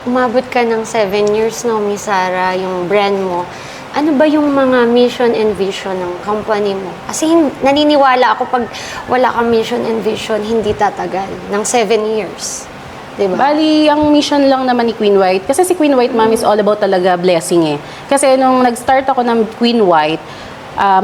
Umabot ka ng 7 years, no, Miss Sarah, yung brand mo. Ano ba yung mga mission and vision ng company mo? Kasi naniniwala ako pag wala kang mission and vision, hindi tatagal ng 7 years. Diba? Bali, ang mission lang naman ni Queen White, kasi si Queen White, ma'am, is all about talaga blessing eh. Kasi nung nag-start ako ng Queen White,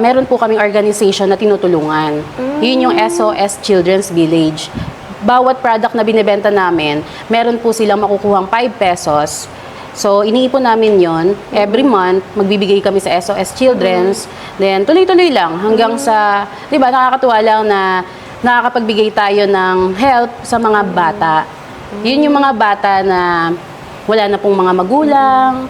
meron po kaming organization na tinutulungan. Yun yung SOS Children's Village. Bawat product na binibenta namin, meron po silang makukuhang 5 pesos. So, iniipon namin yon every month, magbibigay kami sa SOS Children's. Then, tuloy-tuloy lang hanggang sa, di ba, nakakatuwa lang na nakakapagbigay tayo ng help sa mga bata. Yun yung mga bata na wala na pong mga magulang,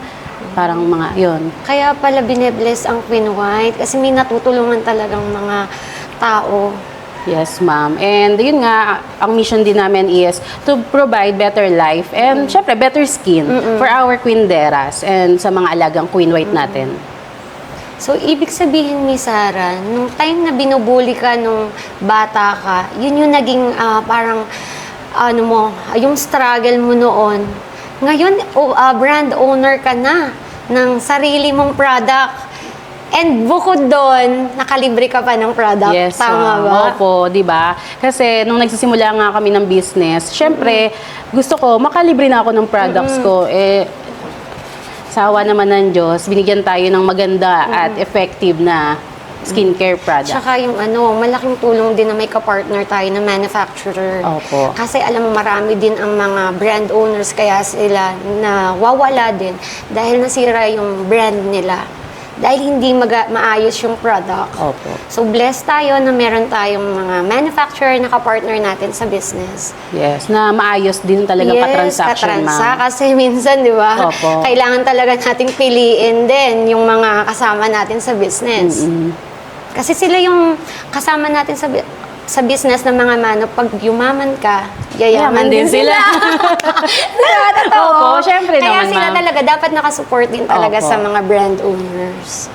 parang mga, yun. Kaya pala bine-bless ang Queen White kasi may natutulungan talagang mga tao. Yes, ma'am. And yun nga, ang mission din namin is to provide better life and syempre better skin for our queenderas and sa mga alagang Queen White natin. So, ibig sabihin, Miss Sarah, nung time na binubuli ka nung bata ka, yun yung naging parang, ano mo, yung struggle mo noon. Ngayon, brand owner ka na ng sarili mong product. And bukod doon, nakalibre ka pa ng product. Yes, tama ba? Opo, di ba? Kasi nung nagsisimula nga kami ng business, syempre, gusto ko, makalibre na ako ng products ko. Eh, sa awa naman ng Diyos, binigyan tayo ng maganda at effective na skincare product. Tsaka yung malaking tulong din na may ka-partner tayo na manufacturer. Opo. Kasi alam mo, marami din ang mga brand owners kaya sila na wawala din dahil nasira yung brand nila. Dahil hindi maayos yung product. Opo. So, blessed tayo na meron tayong mga manufacturer na ka-partner natin sa business. Yes, na maayos din talaga ka-transaction, ma'am. Kasi minsan, di ba, Opo. kailangan talaga nating piliin din yung mga kasama natin sa business. Kasi sila yung kasama natin sa business ng mga mano, pag yumaman ka, yayaman din sila. Diba? Totoo. Opo, syempre Kaya naman, sila ma'am. talaga, dapat nakasupport din talaga Opo. sa mga brand owners.